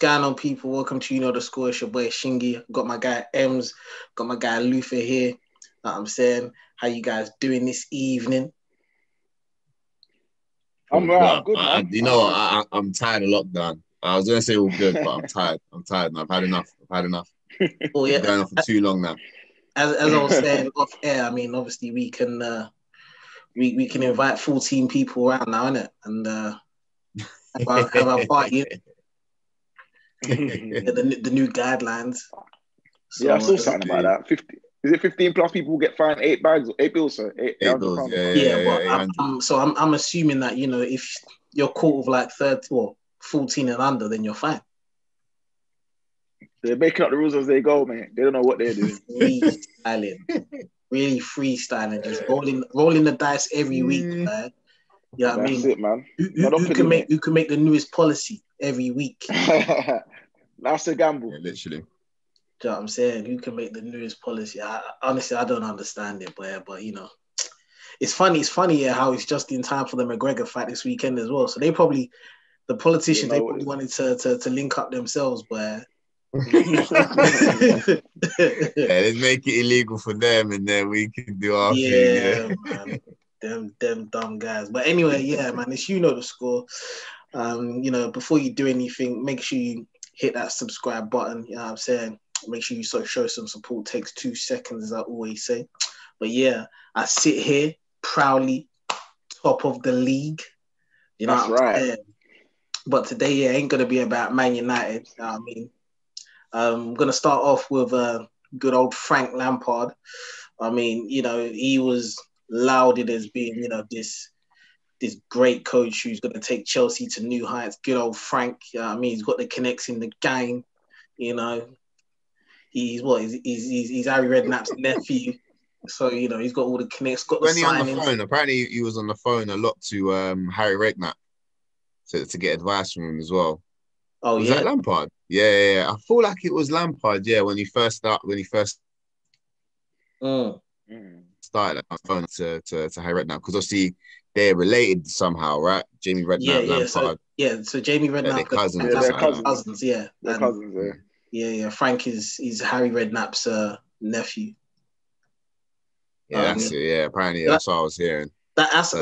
going on, people? Welcome to the Score. It's your boy Shingy. Got my guy Ems, got my guy Luther here. I'm saying, how you guys doing this evening? I'm right. I'm good, I, man. you know, I'm tired of lockdown. I was gonna say all good, but I'm tired. I'm tired now. I've had enough. Oh Been yeah, going on for too long now. as I was saying off air, I mean, obviously we can we can invite 14 people around now, innit? And have our party. The new guidelines. So, Yeah, I saw something about that. 50. Is it 15 plus people get fined 8 bills, so Eight 800 bills, pounds? yeah, but 800. I'm assuming that if you're caught with like 30 or 14 and under, then you're fine. They're making up the rules as they go, man. They don't know what they're doing. Really freestyling, just rolling the dice every week, man. Yeah, I mean, That's it, man. Who can make the newest policy every week? That's a gamble. Yeah, literally. Do you know what I'm saying? Who can make the newest policy? Honestly, I don't understand it, but it's funny, how it's just in time for the McGregor fight this weekend as well. So the politicians, they probably wanted to link up themselves, but let's make it illegal for them, and then we can do our thing. Man. Them dumb guys. But anyway, yeah, man, it's the score. Before you do anything, make sure you hit that subscribe button. You know what I'm saying? Make sure you show some support. It takes 2 seconds, as I always say. But yeah, I sit here proudly, top of the league. You know That's what I'm right. saying? But today, ain't gonna be about Man United. You know what I mean? I'm gonna start off with good old Frank Lampard. I mean, he was lauded as being, this great coach who's going to take Chelsea to new heights. Good old Frank. I mean, he's got the connects in the game. He's Harry Redknapp's nephew. So, he's got all the connects, got When the he on the signings. phone, apparently he was on the phone a lot to Harry Redknapp to get advice from him as well. Oh, was yeah. that Lampard? Yeah. I feel like it was Lampard, when he first started started on the phone to Harry Redknapp, because obviously they're related somehow, right? Jamie Redknapp, Lampard. So Jamie Redknapp, they're cousins. They're cousins. Yeah. They're cousins, Yeah. Frank is Harry Redknapp's nephew. Yeah, that's it. Yeah, apparently that's what I was hearing. That's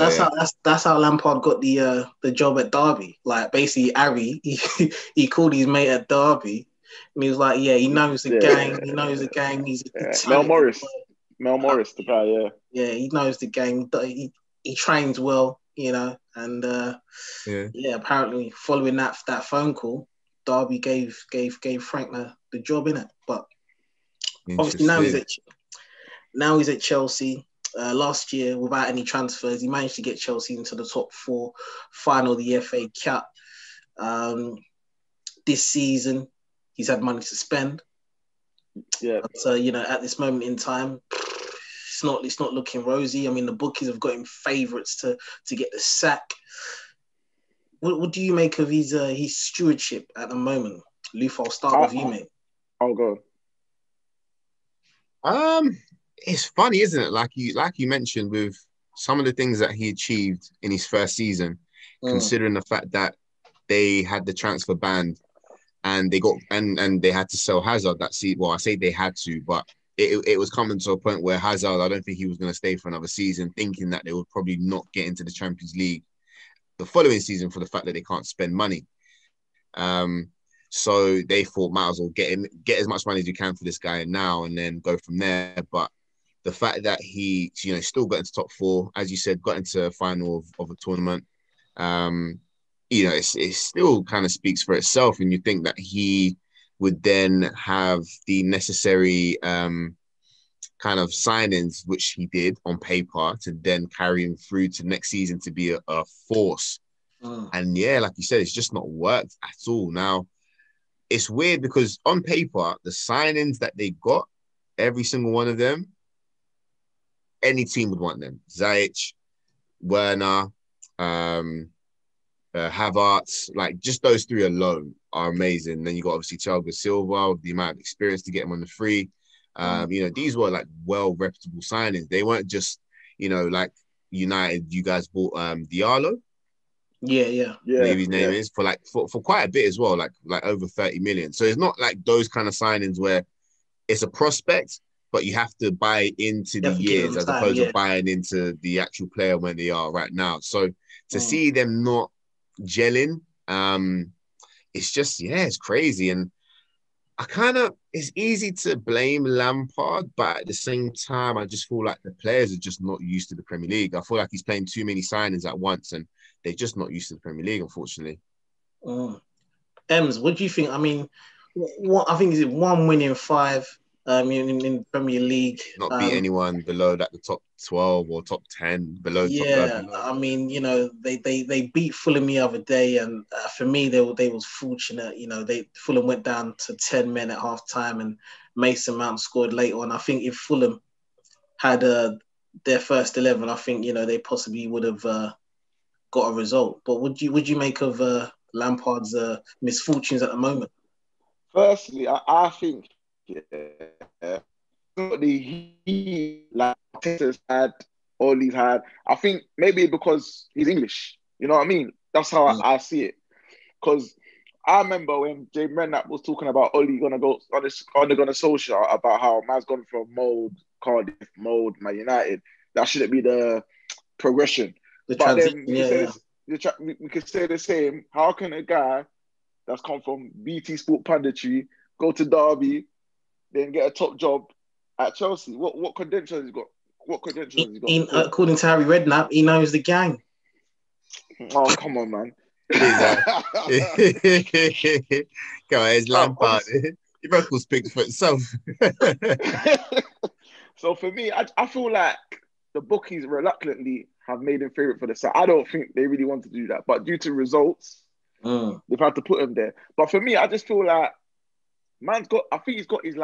how Lampard got the job at Derby. Like, basically, Harry, he called his mate at Derby, and he was like, "Yeah, he knows the gang. He knows the gang. He's Mel Morris, the guy. Yeah, he knows the game. He trains well, and apparently following that phone call, Derby gave Frank the job, innit? But obviously now he's at Chelsea. Last year, without any transfers, he managed to get Chelsea into the top 4 final of the FA Cup. This season, he's had money to spend. Yeah. But, at this moment in time, it's not looking rosy. I mean, the bookies have got him favourites to get the sack. What do you make of his stewardship at the moment? Luther, I'll start with you, mate. I'll go. It's funny, isn't it? Like you mentioned, with some of the things that he achieved in his first season, considering the fact that they had the transfer ban and they got and they had to sell Hazard that season. Well, I say they had to, but it was coming to a point where Hazard, I don't think he was going to stay for another season, thinking that they would probably not get into the Champions League the following season for the fact that they can't spend money. So they thought, might as well get as much money as you can for this guy now and then go from there. But the fact that he, still got into top 4, as you said, got into a final of a tournament, it still kind of speaks for itself. And you think that he would then have the necessary kind of signings, which he did on paper, to then carry him through to next season to be a force. And like you said, it's just not worked at all. Now, it's weird because on paper, the signings that they got, every single one of them, any team would want them. Ziyech, Werner, Havertz, like just those 3 alone are amazing. Then you got obviously Thiago Silva, the amount of experience to get him on the free. These were like well reputable signings. They weren't just, like United, you guys bought Diallo. Yeah. Maybe his name is for quite a bit as well, like over 30 million. So it's not like those kind of signings where it's a prospect, but you have to buy into the years as opposed to buying into the actual player when they are right now. So to see them not gelling, it's just, it's crazy. And it's easy to blame Lampard, but at the same time, I just feel like the players are just not used to the Premier League. I feel like he's playing too many signings at once, and they're just not used to the Premier League, unfortunately. Ems, what do you think? I mean, what I think is it 1 win in 5 in Premier League. Not beat anyone below the top 12 or top 10 below. Yeah, I mean, they beat Fulham the other day, and for me, they was fortunate. Fulham went down to 10 men at half time, and Mason Mount scored late on. I think if Fulham had their first 11, I think they possibly would have got a result. But would you make of Lampard's misfortunes at the moment? Firstly, I think the heat like Texas had, Ollie's had. I think maybe because he's English. You know what I mean? That's how I see it. Because I remember when Jay Redknapp was talking about Ollie gonna go on social about how man's gone from Mold, Cardiff, Mold, Man United. That shouldn't be the progression. But then we could say the same. How can a guy that's come from BT Sport Punditry go to Derby, then get a top job at Chelsea? What credentials has he got? What credentials has he got? According to Harry Redknapp, he knows the gang. Oh, come on, man. Come on, it's Lampard. Your record speaks for itself. So for me, I feel like the bookies reluctantly have made him favourite for the side. I don't think they really want to do that, but due to results, they've had to put him there. But for me, I just feel like I think he's got his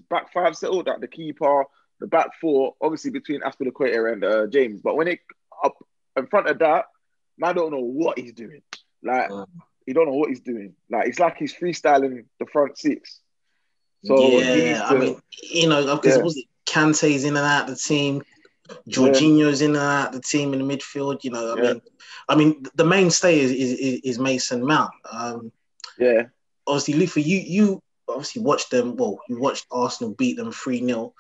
back five settled, like the keeper, the back four, obviously between Aspilicueta and James. But when it up in front of that, man don't know what he's doing. He don't know what he's doing. It's like he's freestyling the front six. So I mean, because was it Kante's in and out of the team, Jorginho's in and out of the team in the midfield. I mean, the mainstay is Mason Mount. Obviously, Lufa, you obviously watched them. Well, you watched Arsenal beat them 3-0.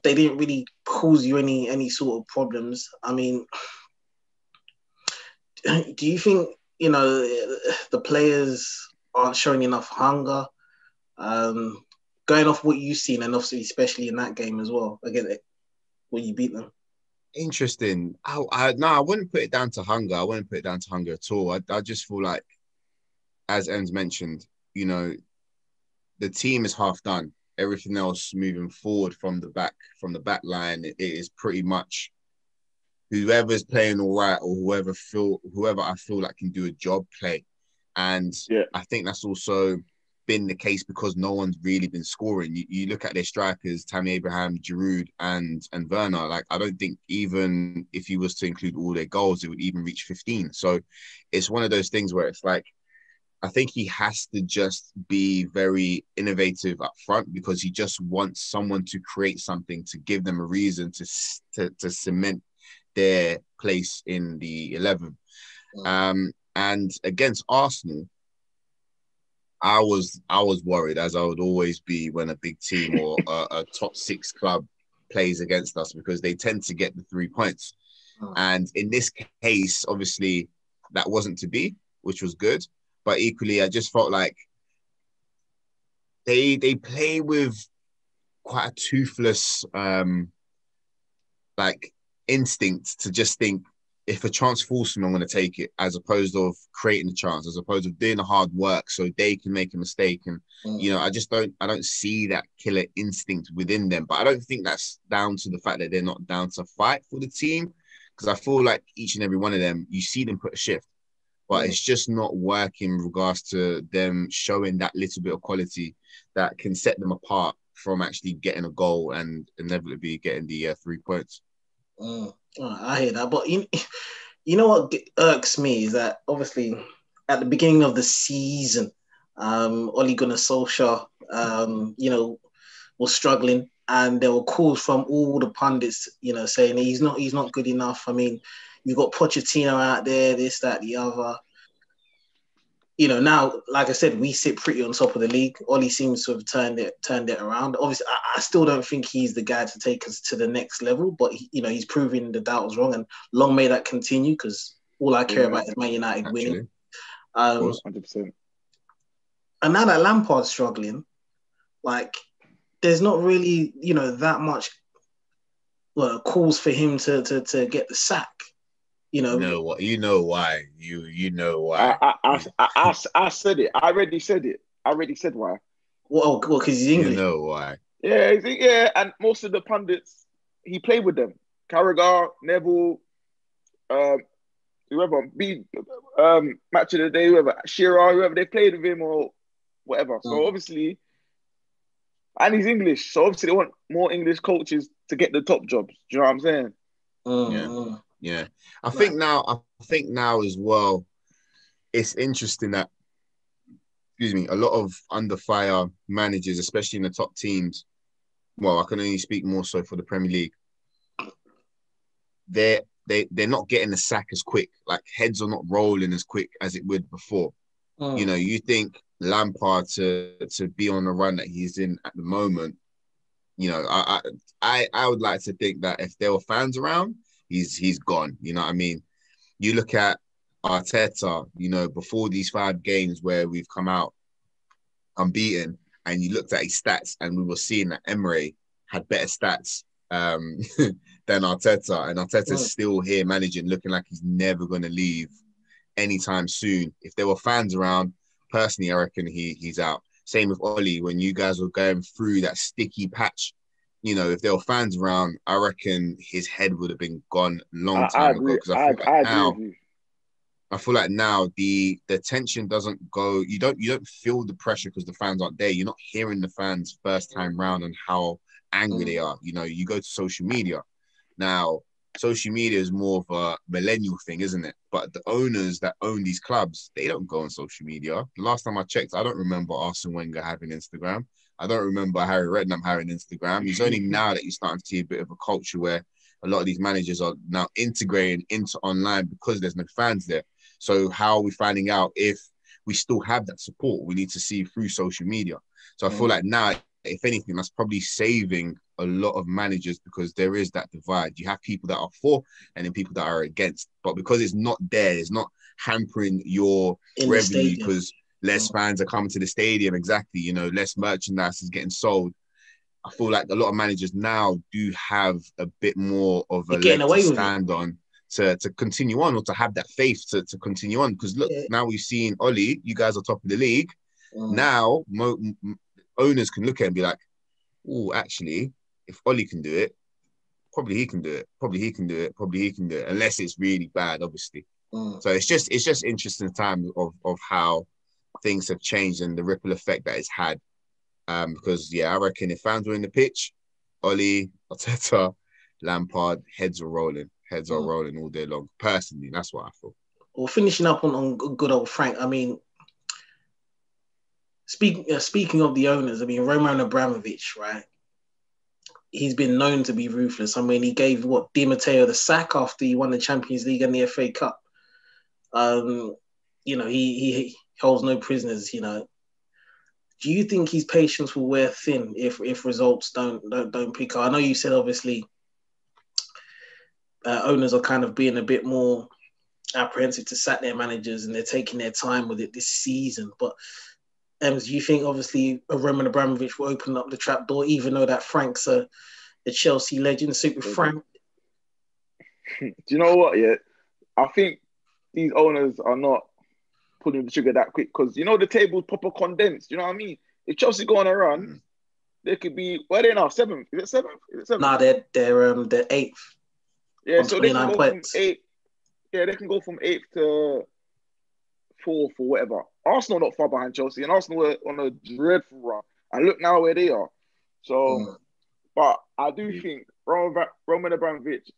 They didn't really cause you any sort of problems. I mean, do you think the players aren't showing enough hunger? Going off what you've seen, and obviously especially in that game as well, again, when you beat them. Interesting. I wouldn't put it down to hunger. I wouldn't put it down to hunger at all. I just feel like, as Ems mentioned, the team is half done. Everything else moving forward from the back line, it is pretty much whoever's playing all right or whoever I feel like can do a job play. And I think that's also been the case because no one's really been scoring. You look at their strikers, Tammy Abraham, Giroud, and Werner. I don't think even if you was to include all their goals, it would even reach 15. So it's one of those things where it's like, I think he has to just be very innovative up front because he just wants someone to create something to give them a reason to cement their place in the 11. And against Arsenal, I was worried, as I would always be when a big team or a top 6 club plays against us, because they tend to get the 3 points. And in this case, obviously, that wasn't to be, which was good. But equally, I just felt like they play with quite a toothless instinct to just think, if a chance falls to me, I'm going to take it, as opposed to creating a chance, as opposed to doing the hard work so they can make a mistake. And, I don't see that killer instinct within them. But I don't think that's down to the fact that they're not down to fight for the team, because I feel like each and every one of them, you see them put a shift, but it's just not working in regards to them showing that little bit of quality that can set them apart from actually getting a goal and inevitably getting the 3 points. I hear that, but you know what irks me is that obviously at the beginning of the season, Ole Gunnar Solskjaer, was struggling, and there were calls from all the pundits, saying he's not good enough. I mean, You've got Pochettino out there, this, that, the other. You know, now, like I said, we sit pretty on top of the league. Ollie seems to have turned it around. Obviously, I still don't think he's the guy to take us to the next level, but he's proving the doubt was wrong, and long may that continue, because all I care about is Man United winning. 100%. And now that Lampard's struggling, like, there's not really, that much calls for him to get the sack. You know what? You know why? You know why? I said it. I already said it. I already said why. Well, because he's English. You know why? Yeah, and most of the pundits, he played with them. Carragher, Neville, whoever, match of the day, whoever, Shearer, whoever, they played with him or whatever. So obviously, and he's English, so obviously they want more English coaches to get the top jobs. Do you know what I'm saying? Yeah. I think now as well, it's interesting that, a lot of under fire managers, especially in the top teams, well, I can only speak more so for the Premier League, they're not getting the sack as quick. Like, heads are not rolling as quick as it would before. You think Lampard to be on the run that he's in at the moment, I would like to think that if there were fans around, he's gone. You know what I mean? You look at Arteta, before these 5 games where we've come out unbeaten, and you looked at his stats, and we were seeing that Emery had better stats than Arteta, and Arteta's still here managing, looking like he's never going to leave anytime soon. If there were fans around, personally, I reckon he's out. Same with Ollie, when you guys were going through that sticky patch, if there were fans around, I reckon his head would have been gone long time ago. Because I feel like now the tension doesn't go. You don't feel the pressure because the fans aren't there. You're not hearing the fans first time round and how angry they are. You go to social media now. Social media is more of a millennial thing, isn't it? But the owners that own these clubs, they don't go on social media. The last time I checked, I don't remember Arsene Wenger having Instagram. I don't remember Harry Redknapp having Instagram. It's only now that you're starting to see a bit of a culture where a lot of these managers are now integrating into online because there's no fans there. So how are we finding out if we still have that support? We need to see through social media. So I feel like now, if anything, that's probably saving a lot of managers, because there is that divide. You have people that are for and then people that are against. But because it's not there, it's not hampering your revenue because less fans are coming to the stadium. Exactly. Less merchandise is getting sold. I feel like a lot of managers now do have a bit more of a leg to stand on to continue on, or to have that faith to continue on. Because look, now we've seen Ollie, you guys are top of the league. Now owners can look at it and be like, oh, actually, if Ollie can do it, probably he can do it. Probably he can do it. Probably he can do it. Unless it's really bad, obviously. So it's just interesting time of how things have changed and the ripple effect that it's had. Because I reckon if fans were in the pitch, Ollie, Arteta, Lampard, heads are rolling. Heads are rolling all day long. Personally, that's what I thought. Well, finishing up on good old Frank, I mean, speaking of the owners, I mean, Roman Abramovich, right? He's been known to be ruthless. I mean, he gave Di Matteo the sack after he won the Champions League and the FA Cup. He holds no prisoners. Do you think his patience will wear thin if results don't pick up? I know you said obviously owners are kind of being a bit more apprehensive to sack their managers and they're taking their time with it this season, but. Do you think, obviously, Roman Abramovich will open up the trap door, even though that Frank's a Chelsea legend, Super Frank? Do you know what, I think these owners are not pulling the trigger that quick because, the table's proper condensed. You know what I mean? If Chelsea go on a run, they could be, where are they now? 7th? Is it 7th? Nah, they're 8th. Yeah, so they can go points. From 8th. Yeah, they can go from 8th to 4th or whatever. Arsenal not far behind Chelsea, and Arsenal were on a dreadful run. And look now where they are. So, but I do think Roman Abramovich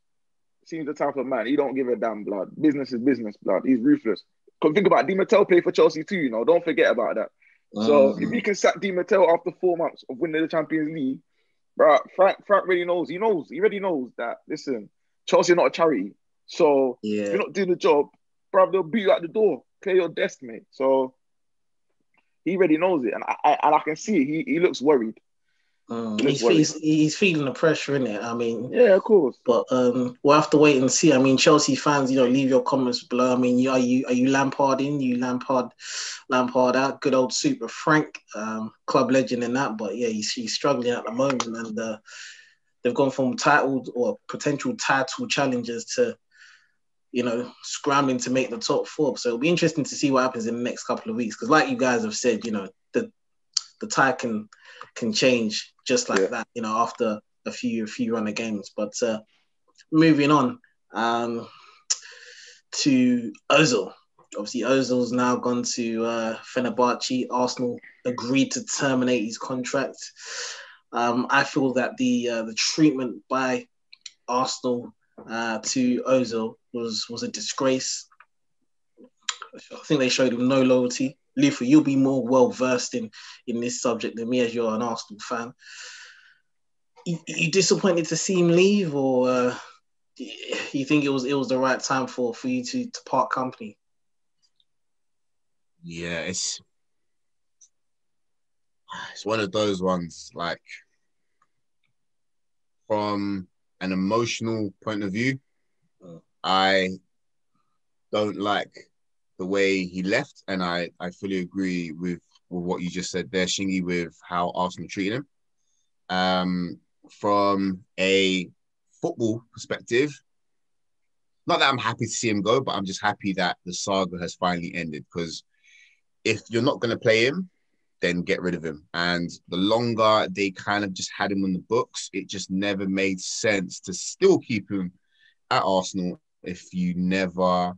seems the type of man. He don't give a damn, blood. Business is business, blood. He's ruthless. Because think about it, Di Matteo played for Chelsea too, Don't forget about that. So if he can sack Di Matteo after 4 months of winning the Champions League, bro, Frank really knows. He already knows that, listen, Chelsea are not a charity. So if you're not doing the job, bro, they'll beat you at the door. Clear your desk, mate. So he already knows it, and I can see it. He looks worried. He's feeling the pressure, innit? I mean, yeah, of course. But we'll have to wait and see. I mean, Chelsea fans, leave your comments below. I mean, are you Lampard in? You Lampard out? Good old Super Frank, club legend in that. But yeah, he's struggling at the moment, and they've gone from titled or potential title challengers to, scrambling to make the top four. So it'll be interesting to see what happens in the next couple of weeks. Because, like you guys have said, the tide can change just like that, after a few run of games. But moving on to Ozil. Obviously, Ozil's now gone to Fenerbahce. Arsenal agreed to terminate his contract. I feel that the treatment by Arsenal to Ozil was a disgrace. I think they showed him no loyalty. Lufa, you'll be more well versed in this subject than me, as you're an Arsenal fan. You disappointed to see him leave, or you think it was the right time for you to part company? Yeah, it's one of those ones. Like, from an emotional point of view, I don't like the way he left, and I fully agree with what you just said there, Shingy, with how Arsenal treated him. From a football perspective, not that I'm happy to see him go, but I'm just happy that the saga has finally ended, because if you're not going to play him, then get rid of him. And the longer they kind of just had him on the books, it just never made sense to still keep him at Arsenal if you never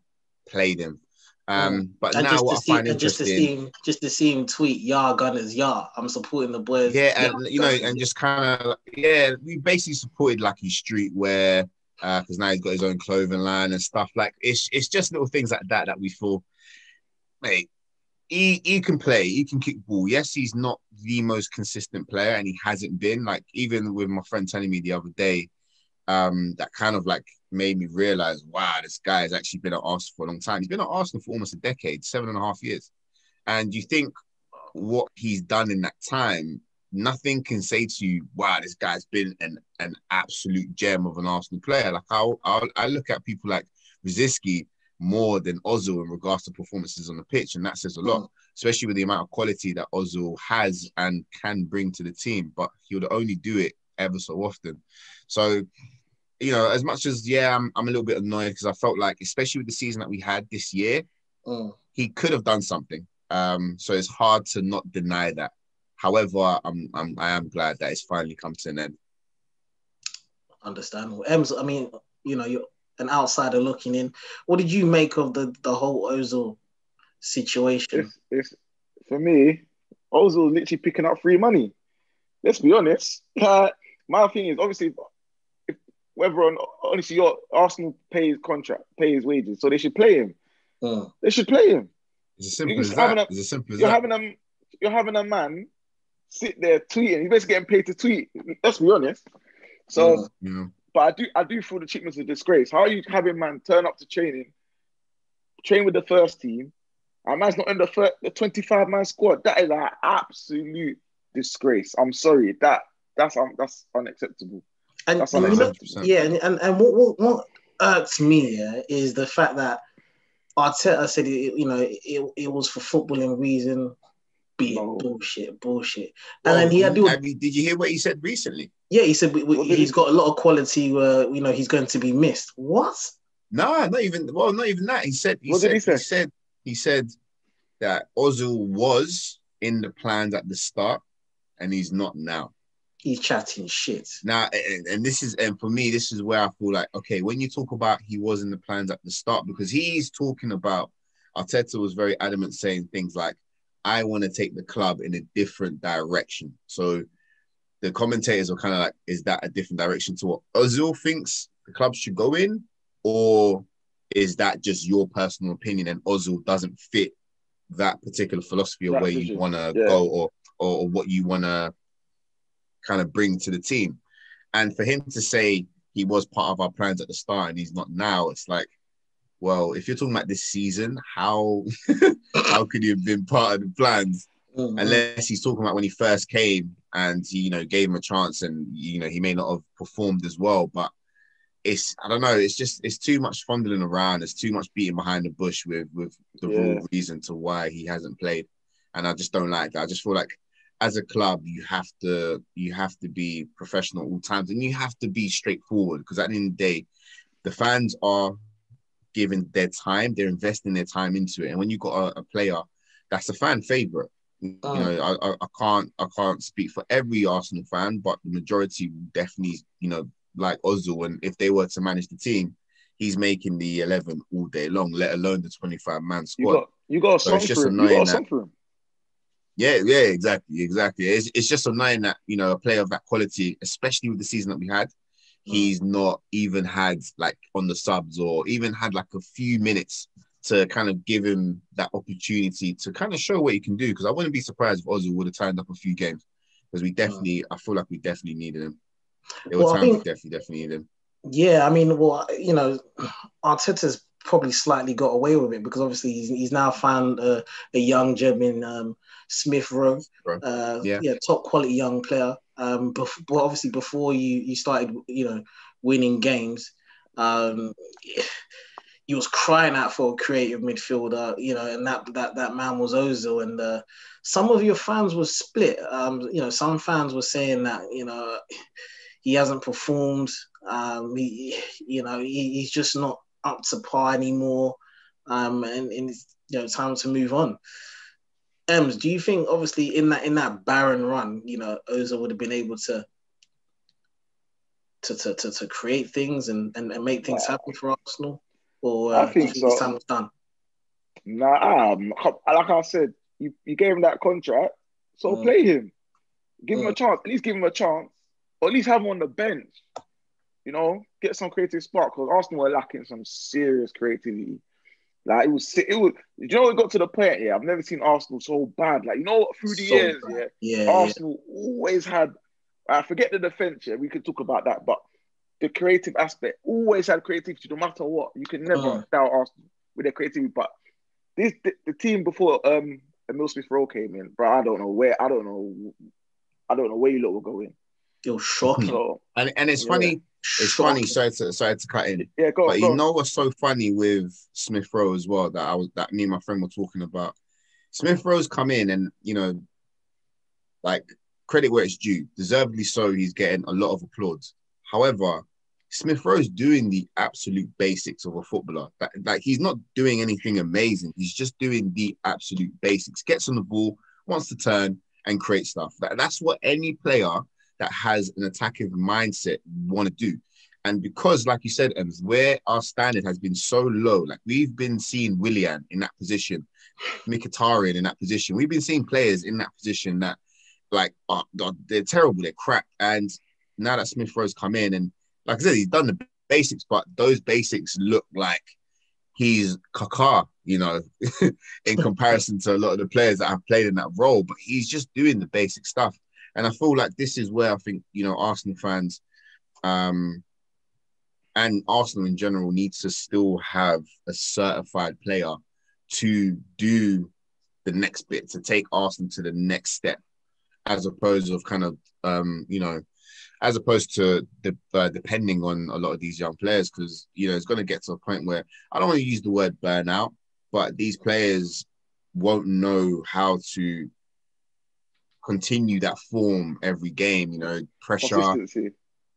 played him. But and now what I find interesting, just to see him tweet, "Yah, Gunners, yah, I'm supporting the boys." Yeah, and and just kind of we basically supported like his streetwear, because now he's got his own clothing line and stuff. Like, it's just little things like that we feel, mate. He can play, he can kick ball. Yes, he's not the most consistent player, and he hasn't been. Like, even with my friend telling me the other day, that kind of like made me realize, wow, this guy has actually been at Arsenal for a long time. He's been at Arsenal for almost a decade, 7.5 years. And you think what he's done in that time, nothing can say to you, wow, this guy's been an absolute gem of an Arsenal player. Like, I look at people like Rosicky more than Ozil in regards to performances on the pitch, and that says a lot, especially with the amount of quality that Ozil has and can bring to the team, but he'll only do it ever so often. So, as much as, I'm a little bit annoyed, because I felt like, especially with the season that we had this year, he could have done something. So it's hard to not deny that. However, I am glad that it's finally come to an end. Understandable. Ems, I mean, you're an outsider looking in. What did you make of the whole Ozil situation? It's for me, Ozil literally picking up free money. Let's be honest. My thing is, obviously, honestly, your Arsenal pay his contract, pay his wages, so they should play him. They should play him. It's as simple as that. It's as simple as that. You're having a man sit there tweeting. He's basically getting paid to tweet. Let's be honest. So, but I do feel the treatment's a disgrace. How are you having man turn up to training, train with the first team, and man's not in the 25-man squad? That is an absolute disgrace. I'm sorry. That's unacceptable. And that's unacceptable. And what irks me is the fact that Arteta said it was for footballing reason. Bullshit. And then did you hear what he said recently? Yeah, he said he's got a lot of quality where he's going to be missed. What? No, not even that. He said he said that Ozil was in the plans at the start, and he's not now. He's chatting shit. Now, and for me, this is where I feel like, okay, when you talk about he was in the plans at the start, because he's talking about, Arteta was very adamant saying things like, I want to take the club in a different direction. So the commentators are kind of like, is that a different direction to what Özil thinks the club should go in? Or is that just your personal opinion and Özil doesn't fit that particular philosophy of where you want to go or what you want to kind of bring to the team? And for him to say he was part of our plans at the start and he's not now, it's like, well, if you're talking about this season, how how could he have been part of the plans? Mm-hmm. Unless he's talking about when he first came and he, gave him a chance and, he may not have performed as well. But I don't know, it's too much fondling around. There's too much beating behind the bush with the real reason to why he hasn't played. And I just don't like that. I just feel like as a club, you have to be professional at all times and you have to be straightforward because at the end of the day, the fans are giving their time, they're investing their time into it. And when you've got a player that's a fan favourite, I can't speak for every Arsenal fan, but the majority will definitely, like Ozil, and if they were to manage the team, he's making the 11 all day long, let alone the 25-man squad. You got a song for him. You got a song for him. Yeah, exactly. It's just annoying that, a player of that quality, especially with the season that we had, he's not even had like on the subs or even had like a few minutes to kind of give him that opportunity to kind of show what he can do. Because I wouldn't be surprised if Ozil would have turned up a few games because I feel like we definitely needed him. There were times we definitely needed him. Yeah, I mean, Arteta's probably slightly got away with it because obviously he's now found a young gem in Smith Rowe. Top quality young player. But obviously before you started, winning games, he was crying out for a creative midfielder, and that man was Ozil. And some of your fans were split. Some fans were saying that, he hasn't performed. He's just not up to par anymore. And it's, time to move on. Ems, do you think obviously in that barren run, Ozil would have been able to create things and make things happen for Arsenal? Or I think so. His time was done? Nah, like I said, you gave him that contract, so play him. Give him a chance. At least give him a chance. Or at least have him on the bench. Get some creative spark because Arsenal were lacking some serious creativity. Like it was. It got to the point. Yeah, I've never seen Arsenal so bad. Like through the years, Arsenal always had. I forget the defense. Yeah, we could talk about that, but the creative aspect always had creativity. No matter what, you can never doubt Arsenal with their creativity. But the team before Emil Smith Rowe came in, bro. I don't know where you lot were going. You're shocking. So, and it's funny. It's funny. Sorry to cut in. Yeah, go. But what's so funny with Smith Rowe as well that me and my friend were talking about. Smith Rowe's come in and like credit where it's due, deservedly so. He's getting a lot of applause. However, Smith Rowe's doing the absolute basics of a footballer. Like he's not doing anything amazing. He's just doing the absolute basics. Gets on the ball, wants to turn and create stuff. That's what any player that has an attacking mindset want to do. And because, like you said, Ems, where our standard has been so low, like we've been seeing Willian in that position, Mkhitaryan in that position. We've been seeing players in that position that they're terrible, they're crap. And now that Smith Rowe's come in and like I said, he's done the basics, but those basics look like he's Kaká, in comparison to a lot of the players that have played in that role, but he's just doing the basic stuff. And I feel like this is where I think, Arsenal fans and Arsenal in general needs to still have a certified player to do the next bit, to take Arsenal to the next step, as opposed to depending on a lot of these young players, because, it's going to get to a point where I don't want to use the word burnout, but these players won't know how to continue that form every game, pressure. Consistency.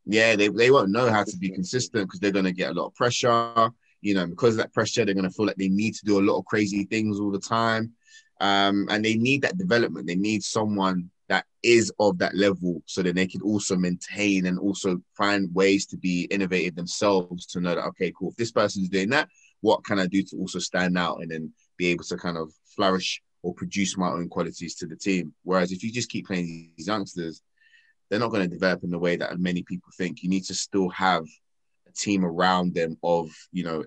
Yeah, they won't know how to be consistent because they're going to get a lot of pressure. Because of that pressure, they're going to feel like they need to do a lot of crazy things all the time. And they need that development. They need someone that is of that level so that they can also maintain and also find ways to be innovative themselves to know that, okay, cool, if this person's doing that, what can I do to also stand out and then be able to kind of flourish or produce my own qualities to the team? Whereas if you just keep playing these youngsters, they're not going to develop in the way that many people think. You need to still have a team around them of,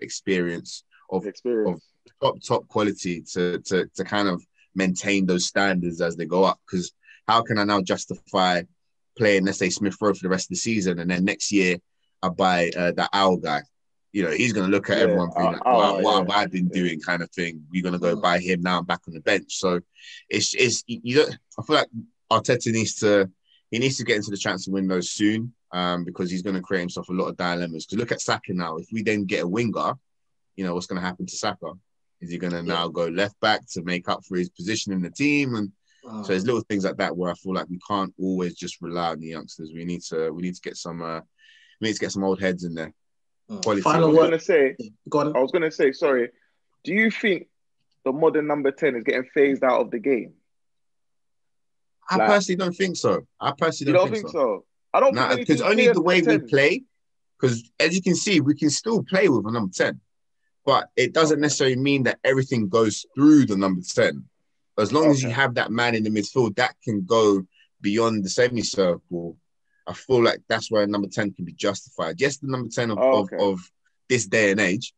experience, of top quality to kind of maintain those standards as they go up. Because how can I now justify playing, let's say, Smith Rowe for the rest of the season, and then next year I buy that owl guy. You know, he's gonna look at everyone being like, what have I been doing, kind of thing. You're gonna go buy him now. I'm back on the bench. So it's you don't. I feel like Arteta needs to get into the transfer window soon, because he's gonna create himself a lot of dilemmas. Because look at Saka now. If we then get a winger, you know what's gonna happen to Saka? Is he gonna now go left back to make up for his position in the team? And so there's little things like that where I feel like we can't always just rely on the youngsters. We need to get some old heads in there. Final word. I was gonna say, sorry. Do you think the modern number 10 is getting phased out of the game? I personally don't think so. I personally don't think so. I don't think because only the way we play. Because as you can see, we can still play with a number 10, but it doesn't necessarily mean that everything goes through the number 10. As long as you have that man in the midfield that can go beyond the semicircle, I feel like that's where number 10 can be justified. Yes, the number 10 of this day and age,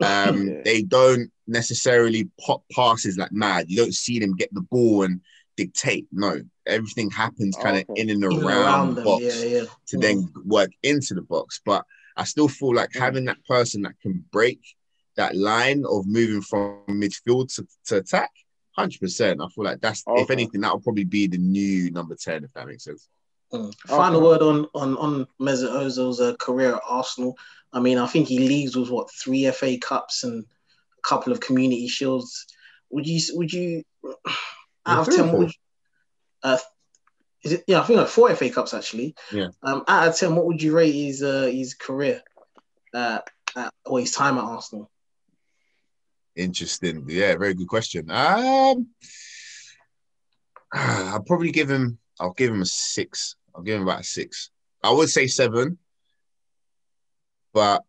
they don't necessarily pop passes like mad. You don't see them get the ball and dictate. No, everything happens kind of in and around the box to then work into the box. But I still feel like having that person that can break that line of moving from midfield to attack, 100%. I feel like that's, if anything, that will probably be the new number 10, if that makes sense. Final word on Mesut Ozil's career at Arsenal. I mean, I think he leaves with 3 FA Cups and a couple of Community Shields. Would you out of 10? Is it? Yeah, I think like 4 FA Cups actually. Yeah. Out of 10, what would you rate his career or his time at Arsenal? Interesting. Yeah, very good question. I'll probably give him. I'll give him a 6. I'll give him about a 6. I would say 7, but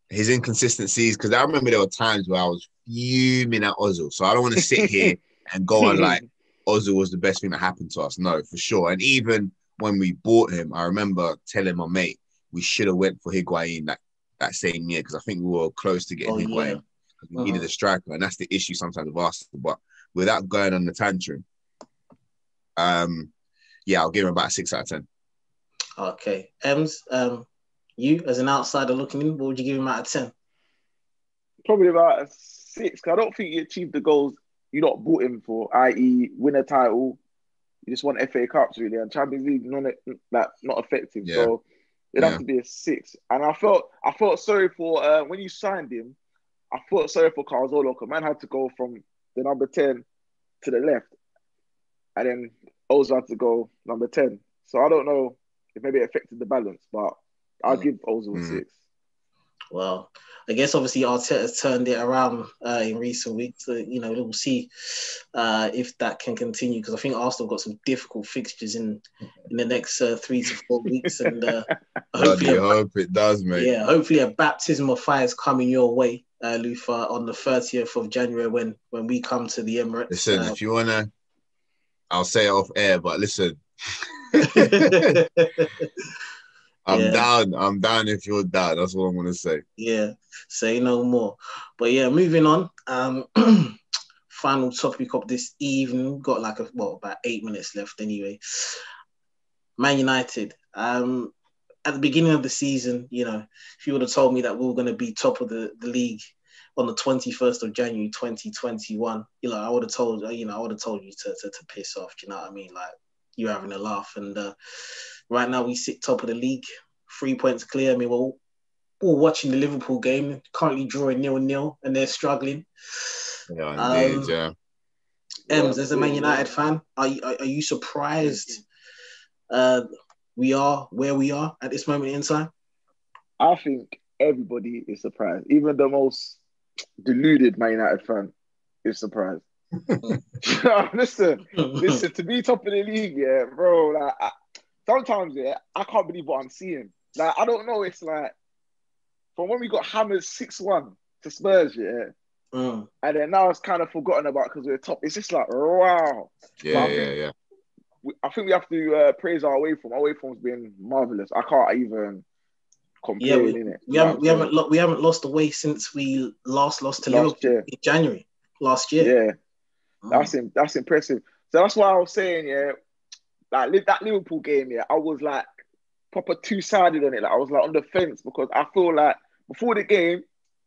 his inconsistencies, because I remember there were times where I was fuming at Ozil. So I don't want to sit here and go on like Ozil was the best thing that happened to us. No, for sure. And even when we bought him, I remember telling my mate we should have went for Higuain that same year, because I think we were close to getting Higuain. Yeah. We needed a striker, and that's the issue sometimes with Arsenal. But without going on the tantrum, yeah, I'll give him about a 6 out of 10. Okay. Ems, you as an outsider looking in, what would you give him out of 10? Probably about a 6, because I don't think he achieved the goals you not bought him for, i.e. win a title. You just won FA Cups, really, and Champions League, not effective. Yeah. So it'd have to be a 6. And I felt sorry for, when you signed him, I felt sorry for Carzola, because man had to go from the number 10 to the left. And then Ozil had to go number 10. So I don't know if maybe it affected the balance, but I'll give Ozil a 6. Well, I guess obviously Arteta's turned it around in recent weeks. We'll see if that can continue, because I think Arsenal got some difficult fixtures in the next 3 to 4 weeks. And hopefully, I hope it does, mate. Yeah, hopefully a baptism of fire is coming your way, Lufa, on the 30th of January when we come to the Emirates. Listen, if you want to, I'll say it off air, but listen. I'm down if you're down. That's what I'm going to say. Yeah, say no more. But yeah, moving on. Final topic of this evening. Got about 8 minutes left anyway. Man United. At the beginning of the season, if you would have told me that we were going to be top of the league on the 21st of January 2021, I would have told you to piss off. Do you know what I mean? Like, you're having a laugh. And right now we sit top of the league, 3 points clear. I mean, we're all watching the Liverpool game, currently drawing 0-0, and they're struggling. Yeah, indeed, yeah. Ems, as a Man United fan, are you surprised we are where we are at this moment in time? I think everybody is surprised. Even the most deluded Man United fan is surprised. Listen, to be top of the league, yeah, bro. Like, sometimes, I can't believe what I'm seeing. Like, I don't know. It's like from when we got hammered 6-1 to Spurs, and then now it's kind of forgotten about because we're top. It's just like, wow. Yeah. I think we have to praise our away form. Our away form's been marvelous. I can't even complain, innit? We haven't lost away since we last lost to Liverpool in January last year. Yeah, that's impressive. So that's why I was saying, like that Liverpool game, I was like proper two-sided on it. Like I was like on the fence because I feel like before the game,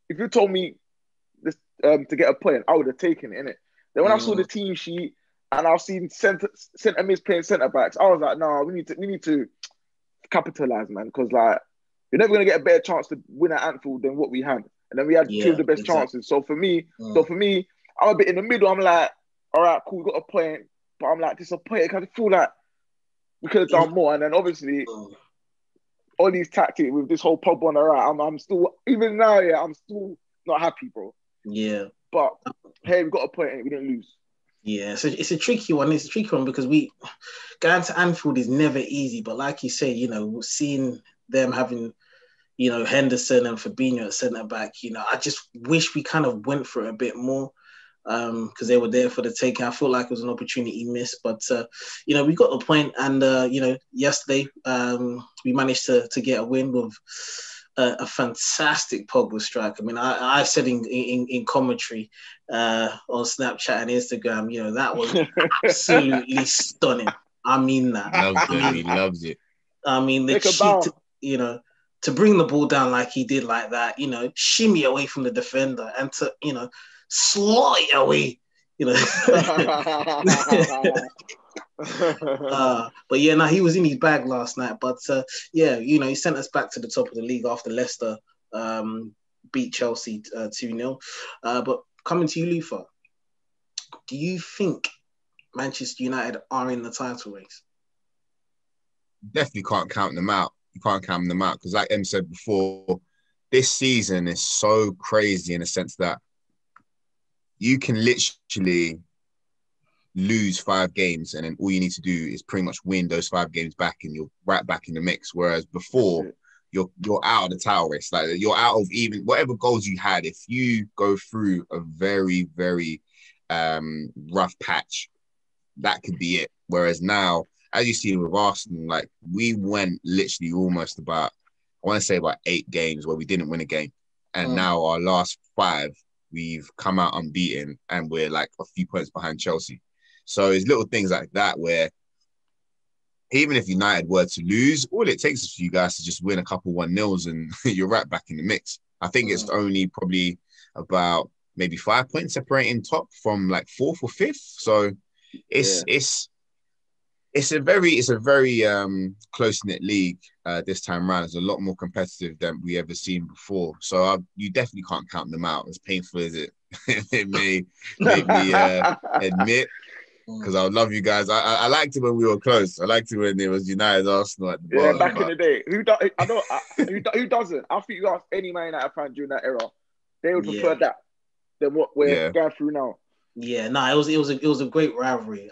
if you told me this to get a point, I would have taken it, innit? Then when I saw the team sheet and I've seen centre mids playing centre backs, I was like, no, we need to capitalize, man, because like you're never gonna get a better chance to win at Anfield than what we had. And then we had two of the best chances. So for me, I'm a bit in the middle. I'm like, all right, cool, we got a point, but I'm like disappointed because I feel like we could have done more. And then obviously all these tactics with this whole Pogba on the right, I'm still, even now, I'm still not happy, bro. Yeah. But hey, we got a point and we didn't lose. Yeah, so it's a tricky one. It's a tricky one because going to Anfield is never easy. But like you say, you know, seeing them having, you know, Henderson and Fabinho at centre back, you know, I just wish we kind of went for it a bit more because they were there for the taking. I feel like it was an opportunity missed, but you know, we got the point, and you know, yesterday we managed to get a win with a fantastic Pogba strike. I mean, I said in commentary on Snapchat and Instagram, you know, that was absolutely stunning. I mean that. He loves it. I mean, the cheat, you know, to bring the ball down like he did like that, you know, shimmy away from the defender and to, you know, slot it away, you know. But yeah, no, he was in his bag last night. But yeah, you know, he sent us back to the top of the league after Leicester beat Chelsea 2-0. But coming to you, Lufa, do you think Manchester United are in the title race? Definitely can't count them out. You can't count them out because, like Em said before, this season is so crazy in the sense that you can literally lose 5 games and then all you need to do is pretty much win those 5 games back and you're right back in the mix. Whereas before, you're out of the title race. Like you're out of even whatever goals you had. If you go through a very, very rough patch, that could be it. Whereas now, as you see with Arsenal, like we went literally almost about, I want to say about 8 games where we didn't win a game. And now our last 5, we've come out unbeaten and we're like a few points behind Chelsea. So it's little things like that where even if United were to lose, all it takes is for you guys to just win a couple 1-0s and you're right back in the mix. I think it's only probably about maybe 5 points separating top from like 4th or 5th. So it's a very close-knit league this time around. It's a lot more competitive than we ever seen before. So you definitely can't count them out. As painful as it may make me admit, because I love you guys. I liked it when we were close. I liked it when it was United Arsenal at the bottom. Back in the day. Who doesn't? I think you ask any Man United fan during that era, they would prefer that than what we're going through now. Yeah, no, it was a great rivalry.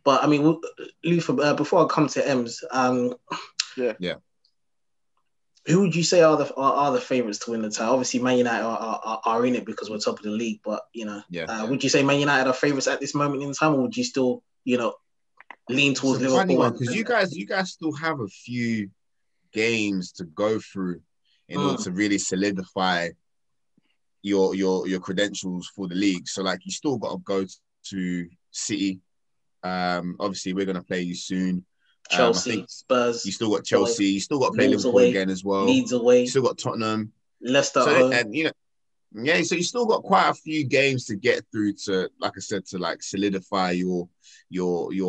But I mean, Luther, before I come to Ems, who would you say are the favourites to win the title? Obviously, Man United are in it because we're top of the league. But you know, would you say Man United are favourites at this moment in time, or would you still, you know, lean towards Liverpool? Because you guys still have a few games to go through in order to really solidify your credentials for the league. So like, you still got to go to City. Obviously, we're going to play you soon. Chelsea, Spurs. You still got Chelsea. You still got to play Liverpool again as well. Leeds away. You still got Tottenham. Leicester home. And you know, so you still got quite a few games to get through to, like I said, to like solidify your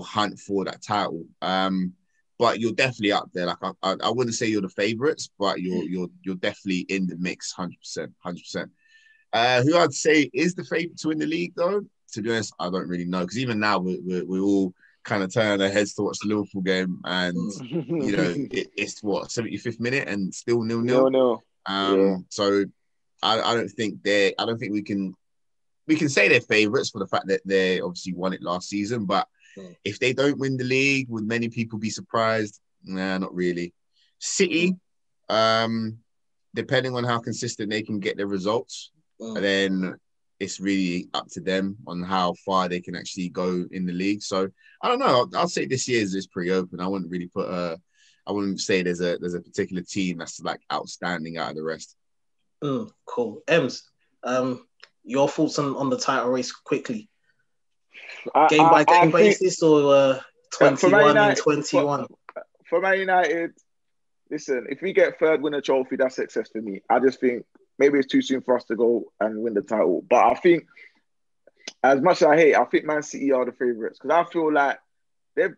hunt for that title. But you're definitely up there. Like I wouldn't say you're the favourites, but you're definitely in the mix, 100%. Who I'd say is the favourite to win the league, though, to be honest, I don't really know, because even now we're all kind of turning our heads to watch the Liverpool game, and you know it's what 75th minute and still 0-0. So I don't think we can say they're favourites for the fact that they obviously won it last season. But if they don't win the league, would many people be surprised? Nah, not really. City, depending on how consistent they can get their results, then it's really up to them on how far they can actually go in the league. So I don't know. I'll say this year's is pretty open. I wouldn't really I wouldn't say there's a particular team that's like outstanding out of the rest. Cool. Ems, your thoughts on the title race quickly? Game by game basis or 21 and 21? For Man United, listen, if we get third, win a trophy, that's success for me. I just think maybe it's too soon for us to go and win the title. But I think, as much as I hate, I think Man City are the favourites because I feel like I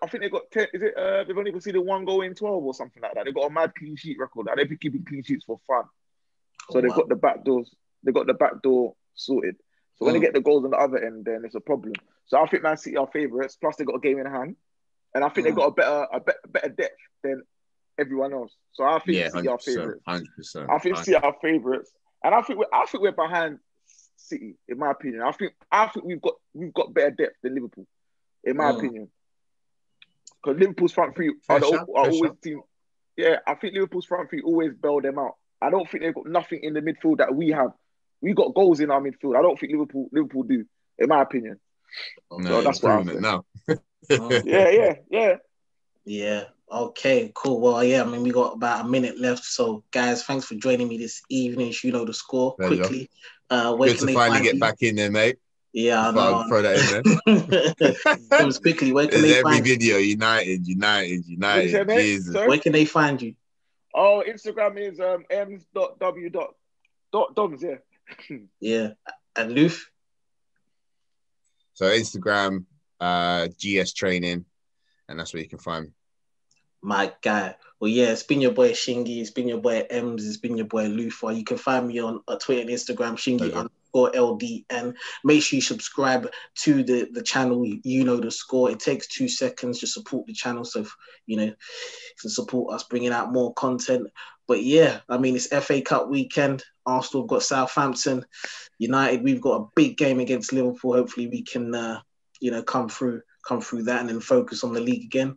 think they've got 10. Is it? They've only conceded 1 goal in 12 or something like that. They've got a mad clean sheet record. Like, they've been keeping clean sheets for fun. So they've got the back doors. They've got the back door sorted. So when they get the goals on the other end, then it's a problem. So I think Man City are favourites. Plus, they got a game in hand, and I think they've got a better depth than everyone else. So I think City are favourites. 100%. I think City are favourites, and I think we're behind City, in my opinion. I think we've got better depth than Liverpool, in my opinion. Because Liverpool's front three are always team. Yeah, I think Liverpool's front three always bail them out. I don't think they've got nothing in the midfield that we have. We got goals in our midfield. I don't think Liverpool do, in my opinion. No, so that's what I'm saying. Now. Yeah. Okay, cool. Well, yeah, I mean, we got about a minute left. So, guys, thanks for joining me this evening. You know the score. Pleasure. Quickly. Good to finally get back in there, mate. Yeah, I know. Throw that in there. Quickly, where can they find video, United. Jesus. Sorry? Where can they find you? Oh, Instagram is ms.w.doms, yeah. Yeah. And Luth? So Instagram, GS Training, and that's where you can find me. My guy. Well, yeah, it's been your boy Shingy, it's been your boy Ems, it's been your boy Lufa. You can find me on Twitter and Instagram, Shingy_LD, and make sure you subscribe to the channel. You know the score. It takes 2 seconds to support the channel, so you can support us bringing out more content. But yeah, I mean, it's FA Cup weekend. Arsenal have got Southampton. United, we've got a big game against Liverpool. Hopefully we can come through that and then focus on the league again.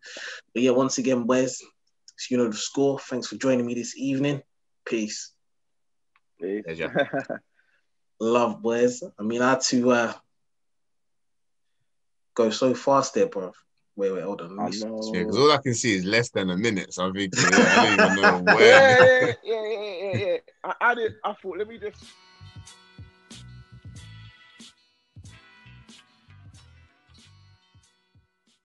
But yeah, once again, Wes, you know the score. Thanks for joining me this evening. Peace. Love, Wes. I mean, I had to go so fast there, bro. Wait, hold on. Because all I can see is less than a minute. So I'm thinking, I don't even know where. Yeah. I thought, let me just